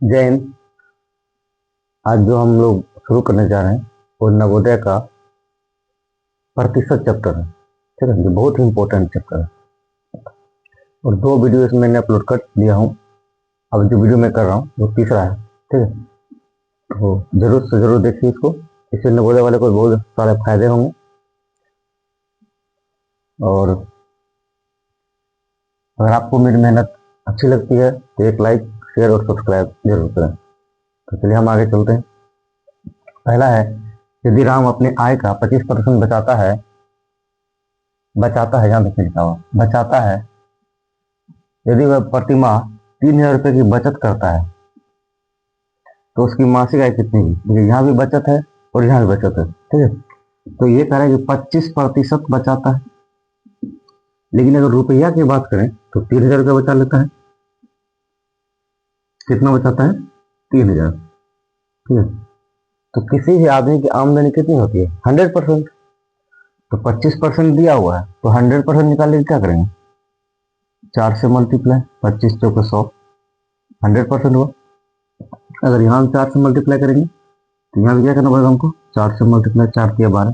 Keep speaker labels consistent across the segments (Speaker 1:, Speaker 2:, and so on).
Speaker 1: जय हिंद। आज जो हम लोग शुरू करने जा रहे हैं वो नवोदय का प्रतिशत चैप्टर है। ठीक है, ये बहुत ही इंपॉर्टेंट चैप्टर है और दो वीडियो इसमें मैंने अपलोड कर दिया हूँ। अब जो वीडियो मैं कर रहा हूँ वो तीसरा है। ठीक है, तो जरूर से जरूर देखिए इसको। इससे नवोदय वाले को बहुत सारे फायदे होंगे। और अगर आपको मेरी मेहनत अच्छी लगती है तो एक लाइक, शेयर और सब्सक्राइब जरूर करें। तो चलिए हम आगे चलते हैं। पहला है, यदि राम अपने आय का 25% बचाता है, यहाँ देखिए लिखा हुआ बचाता है, यदि वह प्रति माह 3,000 रुपये की बचत करता है तो उसकी मासिक आय कितनी होगी। देखिए यहाँ भी बचत है और यहाँ भी बचत है। ठीक है, तो ये कह रहा है कि 25% बचाता है, लेकिन अगर रुपया की बात करें तो 3,000 रुपये बचा लेता है। कितना बचाता है? 3,000। ठीक है, तो किसी भी आदमी की आमदनी कितनी होती है? 100%। तो 25% दिया हुआ है तो 100% निकालने के क्या करेंगे? 4 से मल्टीप्लाई, 25 चौके 100, 100% हुआ। अगर यहाँ 4 से मल्टीप्लाई करेंगे तो यहाँ भी क्या करना पड़ेगा हमको? 4 से मल्टीप्लाई, 4 किया 12,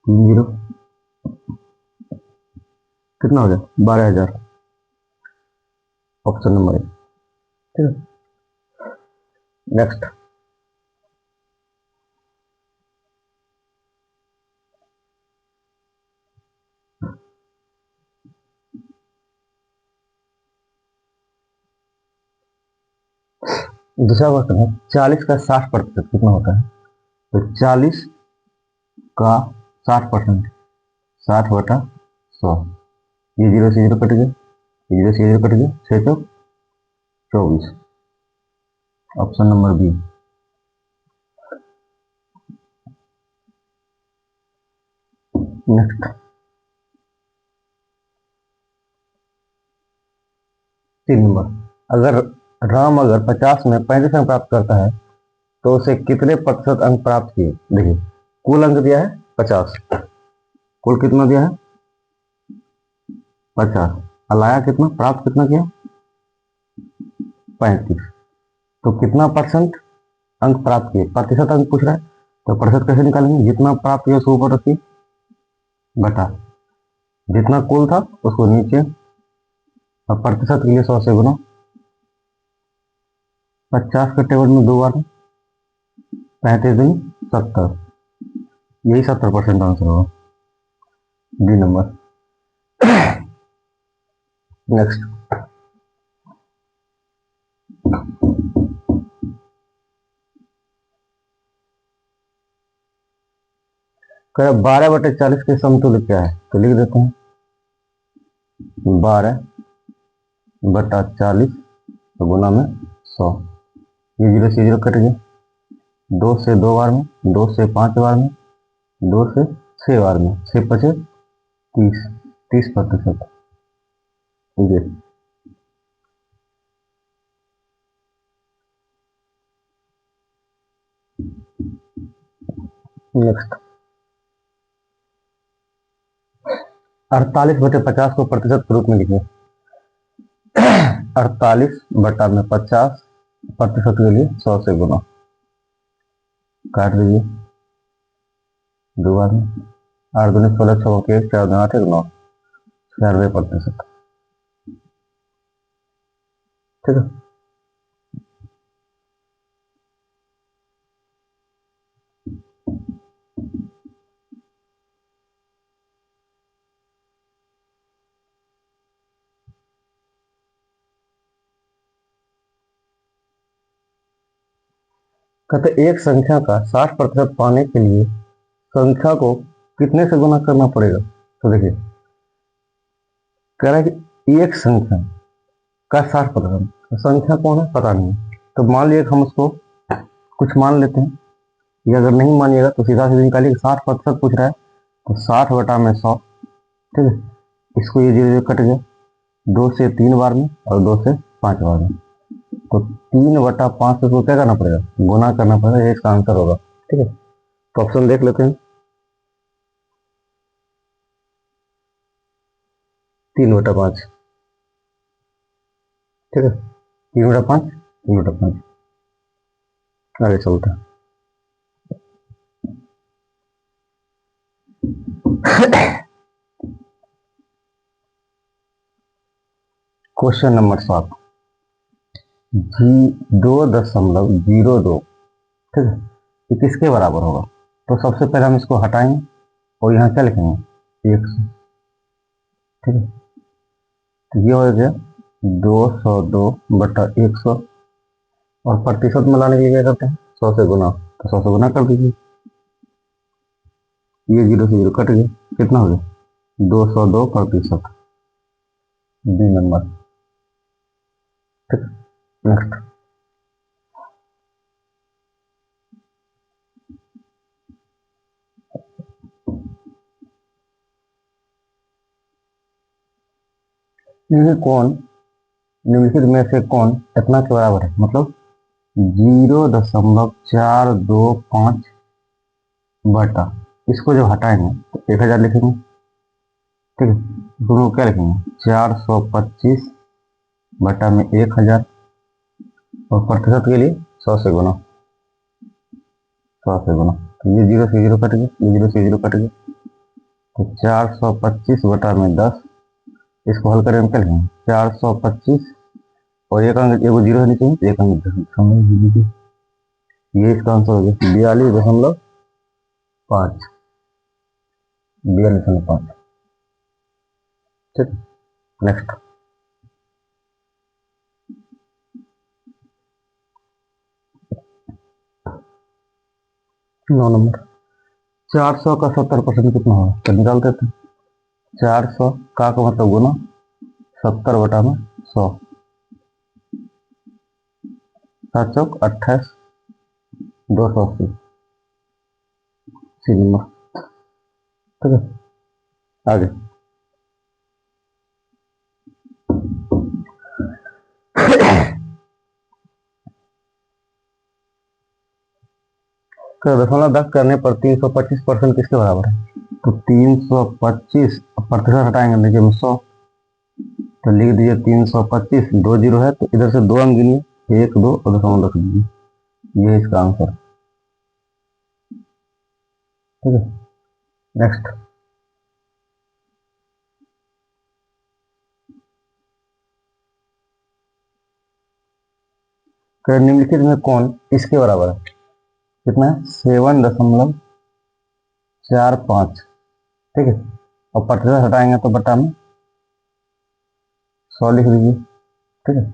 Speaker 1: 3 जीरो, कितना हो गया? 12,000। Option number 1। ठीक है, नेक्स्ट। दूसरा क्वेश्चन है, 40 का 60% कितना होता है? तो 40 का 60%, 60/100। ये जीरो से जीरो कट गया, ये जीरो से जीरो कट गया, 6 चौक 24। Option number B. Next, 3 number. अगर अगर 50 में 35 अंक प्राप्त करता है तो उसे कितने प्रतिशत अंक प्राप्त किए? देखिए, कुल अंक दिया है 50, कुल कितना दिया है? 50, लाया कितना, प्राप्त कितना किया? 35। तो कितना परसेंट अंक प्राप्त किए? प्रतिशत अंक पूछ रहा है, तो प्रतिशत कैसे निकालेंगे? जितना प्राप्त किया उसको ऊपर रखिए, बटा जितना कुल था उसको नीचे, और प्रतिशत के लिए 100 से गुना। 50 के टेबल में 2 बार, 35 दूनी 70, यही 70% आंसर होगा, डी नंबर। नेक्स्ट, कह 12/40 के समतुल्य क्या है? तो लिख देते हैं 12/40 गुना में 100। ये जीरो से जीरो कट गया, 2 से 2 बार में, 2 से 5 बार में, 2 से 6 बार में, 6 पचे 30, 30%। ठीक है, नेक्स्ट। 48/50 को प्रतिशत के रूप में लिखिए। 48/50 प्रतिशत के लिए 100 से गुना, काट दीजिए 2 बार में, 8 दूनी 16, 6 के 4 दूनी 8, 9, 96%। ठीक है, कहते एक संख्या का 60% पाने के लिए संख्या को कितने से गुना करना पड़ेगा? तो देखिए, कह रहा है कि एक संख्या का 60%, तो संख्या कौन है पता नहीं है, तो मान लिया हम उसको कुछ मान लेते हैं, या अगर नहीं मानिएगा तो सीधा सीधा निकालिए। 60% पूछ रहा है तो 60/100। ठीक है, इसको ये जीरो कट गया, 2 से 3 बार में और 2 से 5 बार में, तो 3/5 से क्या करना पड़ेगा? गुना करना पड़ेगा, ये इसका आंसर होगा। ठीक है, तो ऑप्शन देख लेते हैं। 3/5। ठीक है, 3/5 3 बटा 5। आगे चलते हैं। क्वेश्चन नंबर 7, 2.02, ठीक है, ये किसके बराबर होगा? तो सबसे पहले हम इसको हटाएंगे और यहाँ क्या लिखेंगे? 100, ठीक है। तो ये हो गया 202/100, और प्रतिशत में लाने के लिए क्या करते हैं? 100 से गुना, तो 100 से गुना कर दीजिए। ये 0 से 0 कट गया, कितना हो गया? 202%, बी नंबर, ठीक है। नेक्स्ट, ये कौन निम्नलिखित में से कौन इतना के बराबर है? मतलब 0.425 बटा, इसको जब हटाएंगे तो 1000 लिखेंगे, ठीक है। दोनों क्या लिखेंगे? 425 बटा में 1000, और प्रतिशत के लिए 100 से गुना, 100 से गुना। तो ये 0 से 0 कट गया, ये 0 से 0 कट गया, तो 425 बटा में 10, इसको हल करें हम क्या लिखेंगे? 425, और एक अंक एगो 0 होनी चाहिए, एक अंक समझ लीजिए, ये इसका आंसर हो गया 42.5, 42.5, ठीक। नेक्स्ट, 9 नंबर, 400 का 70% कितना होगा? तो निकालते थे। 400 का मतलब गुना 70 बटा में 100, 7 चौक 28, 280, सी नंबर, ठीक है। आगे, तो 0.10 करने पर 325% किसके बराबर है? तो 325 प्रतिशत हटाएंगे, देखिए में 100, तो लिख दीजिए 325, 2 0 है तो इधर से 2 अंक गिनिए, 1 2 और 0 रख दीजिए, ये इसका आंसर, ठीक है। नेक्स्ट, निम्नलिखित में कौन इसके बराबर है? कितना है? 7.45, ठीक है, और प्रतिशत हटाएंगे तो बटा में 100 लिख दीजिए, ठीक है।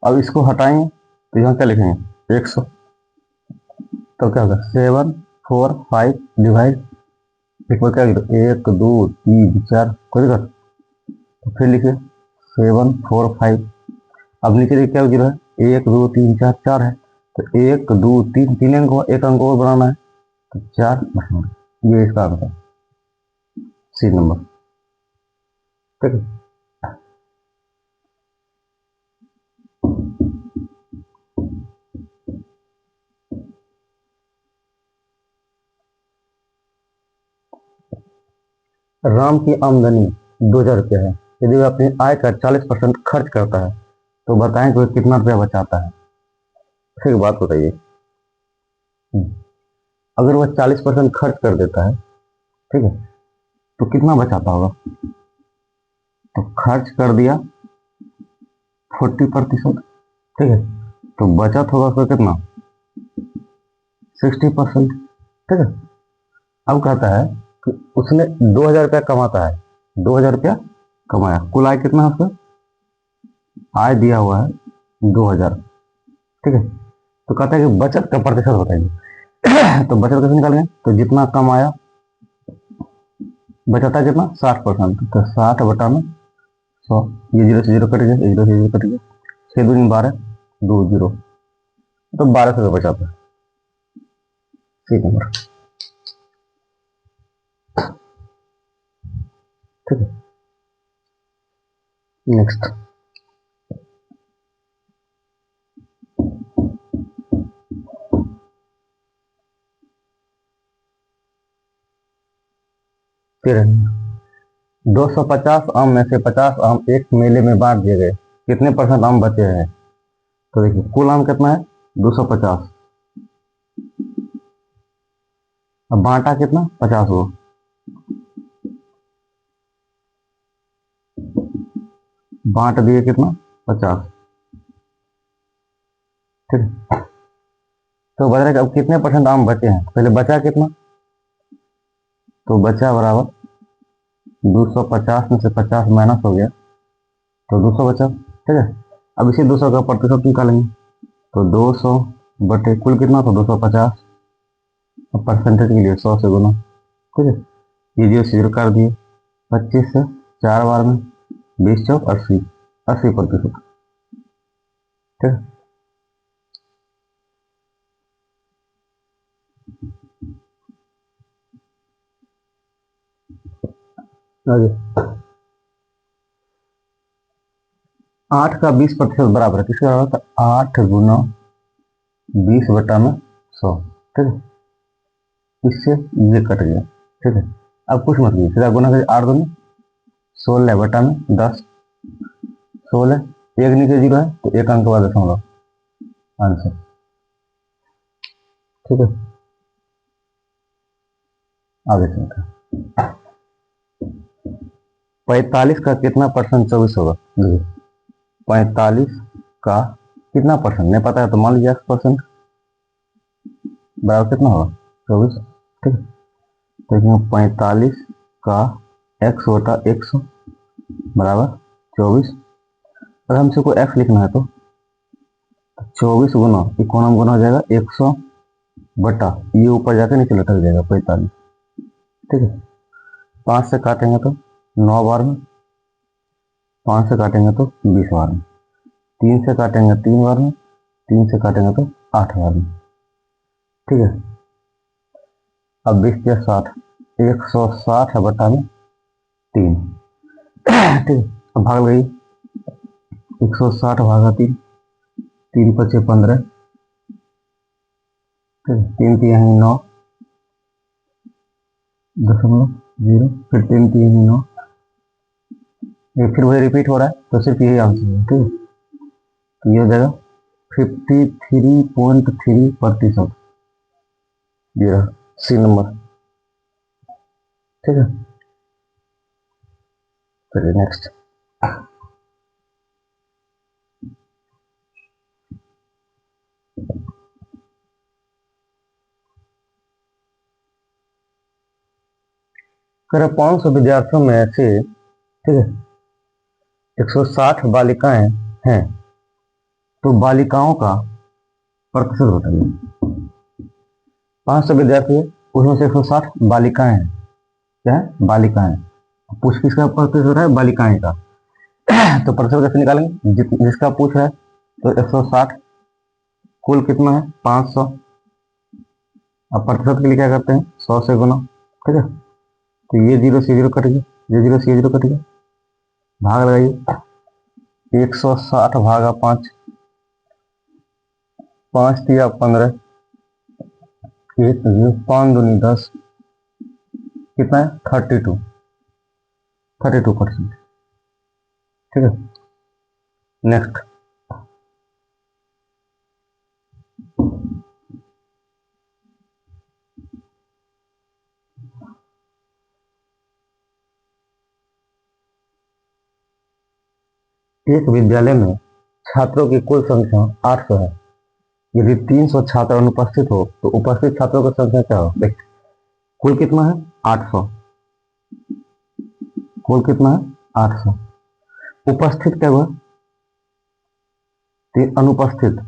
Speaker 1: अब इसको हटाएंगे तो यहाँ क्या लिखेंगे? 100, तो क्या होगा? 745 डिवाइड, एक बार क्या लिखो? 1 2 3 4, कोई दिक्कत? तो फिर लिखिए 745, अब नीचे देखिए क्या जीरो है? 1 2 3 4, 4 है, तो 1 2 3, 3 अंक हुआ, एक अंक और बनाना है, तो 4 बचेंगे, ये इसका आंसर, सी नंबर, ठीक है। राम की आमदनी 2000 रुपया है, यदि वह अपनी आय का 40% खर्च करता है तो बताएं कि वह कितना रुपया बचाता है? ठीक बात बताइए। अगर वह 40% खर्च कर देता है, ठीक है, तो कितना बचाता होगा? तो खर्च कर दिया 40%, ठीक है, तो बचत होगा उसका कितना? 60%, ठीक है। अब कहता है कि उसने 2000 रुपया कमाता है, 2000 रुपया कमाया, कुल आय कितना है उसका? आय दिया हुआ है 2000, ठीक है। तो कहता है कि बचत का प्रतिशत बताइए। तो बचत कैसे निकालेंगे? तो जितना कमाया, बचता कितना? 60%, तो 60 बटा में 100, ये 0 से 0 कट गया, ये 0 से 0 कट गया, 6 दूनी 12, 2 0, तो 1200 बचाता है, ठीक नंबर, ठीक है। नेक्स्ट, फिर 250 आम में से 50 आम एक मेले में बांट दिए गए, कितने % आम बचे हैं? तो देखिए कुल आम कितना है 250। अब बांटा कितना 50 हुआ, बांट दिए कितना 50। ठीक है, तो बच रहा है अब कितने परसेंट आम बचे हैं, पहले बचा कितना, तो बचा बराबर 250 में से 50 माइनस हो गया तो 200 बचा। ठीक है, अब इसी 200 का प्रतिशत निकालेंगे, तो 200 बटे कुल कितना था 250, अब परसेंटेज के लिए 100 से गुना। ठीक है, ये 0 से 0 कर दिए, 25 से 4 बार में 20 चौक 80, 80%। ठीक है, आगे 8 का 20% बराबर है किसके बराबर था, 8 गुना 20 बटा में 100। ठीक है, इससे ये कट गया। ठीक है, अब कुछ मत कीजिए, सीधा गुना करिए, 8 दूनी 16 बटा में 10, 16 एक नीचे 0 है तो एक अंक बाद दशमलव, आंसर। ठीक है, आगे चलते हैं। 45 का कितना परसेंट 24 होगा, देखिए 45 का कितना परसेंट नहीं पता है तो मान लीजिए x% बराबर कितना होगा 24। ठीक है, तो 45 का x बटा 100 बराबर 24। अगर हमसे कोई x लिखना है तो 24 गुना इकोनॉम गुना हो जाएगा 100 बटा ये ऊपर जाकर नीचे लटक जाएगा 45। ठीक है, 5 से काटेंगे तो 9 बार में, 5 से काटेंगे तो 20 बार में, 3 से काटेंगे 3 बार में, 3 से काटेंगे तो 8 बार में। ठीक है, अब 20 या 60, 160 बटा में 3। ठीक है, अब भाग गई 160 भागा 3, 3 पचे 15। ठीक है, 3 3 9 दशमलव 0, फिर 3 3 9, ये फिर वही रिपीट हो रहा है तो सिर्फ यही आंसर है। ठीक है, तो ये हो जाएगा 53.3%, ये रहा सी नंबर। ठीक है, चलिए नेक्स्ट। करीब 500 विद्यार्थियों में से, ठीक है, 160 बालिकाएं हैं, तो बालिकाओं का प्रतिशत बताइए। 500 विद्यार्थी है, उसमें से 160 बालिकाएं हैं, क्या है बालिकाएं, पूछ किसका प्रतिशत हो रहा है बालिकाएं का। तो प्रतिशत कैसे निकालेंगे, जिसका पूछ रहा है तो 160 कुल कितना है 500, अब प्रतिशत के लिए क्या करते हैं 100 से गुना। ठीक है, तो ये 0 से 0 कट गया, ये 0 से 0 कट गया, भाग लगाइए 160 भागा 5, 5 दिया 15, 5 दूनी 10, कितना है 32%। ठीक है, नेक्स्ट। एक विद्यालय में छात्रों की कुल संख्या 800 है, यदि 300 छात्र अनुपस्थित हो तो उपस्थित छात्रों की संख्या क्या हो। देख कुल कितना है 800, कुल कितना है 800, उपस्थित क्या हुआ अनुपस्थित,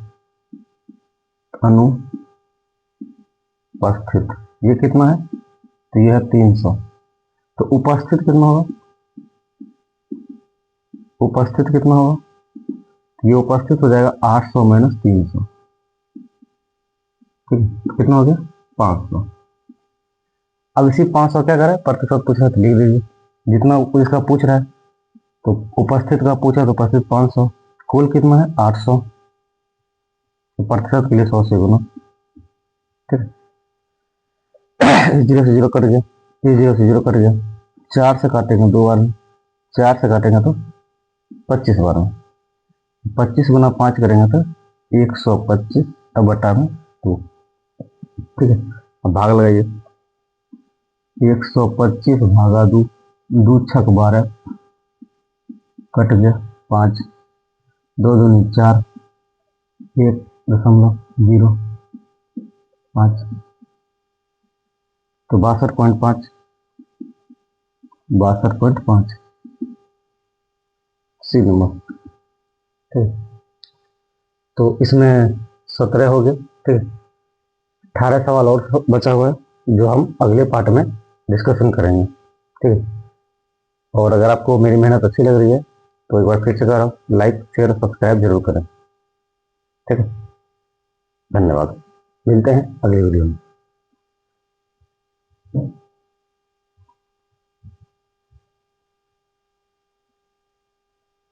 Speaker 1: अनुपस्थित ये कितना है तो ये है 300, तो उपस्थित कितना होगा, उपस्थित कितना होगा, ये उपस्थित हो जाएगा 800 माइनस 300। ठीक है, कितना हो गया 500। अब इसी 500 क्या करें प्रतिशत पूछ रहा है तो लिख दीजिए, जितना इसका पूछ रहा है तो उपस्थित का पूछा तो उपस्थित 500, कुल कितना है 800, तो प्रतिशत के लिए 100 से गुना। ठीक है, 0 से 0 कट गया, ये 0 से 0 कट गया, 4 से काटेंगे 2 बार में, 4 से काटेंगे तो 25 बार में, 25 गुना 5 करेंगे तो 125 अब बटा में 2। ठीक है, अब भाग लगाइए। 125 भागा 2, 2 छक 12, कट गया 5, 2 दूनी 4, 1.05, तो 62.5, 62.5 सी नंबर। ठीक, तो इसमें 17 हो गए। ठीक है, 18 सवाल और बचा हुआ है जो हम अगले पार्ट में डिस्कशन करेंगे। ठीक है, और अगर आपको मेरी मेहनत अच्छी लग रही है तो एक बार फिर से कह रहा हूँ, लाइक शेयर सब्सक्राइब जरूर करें। ठीक है, धन्यवाद, मिलते हैं अगली वीडियो में।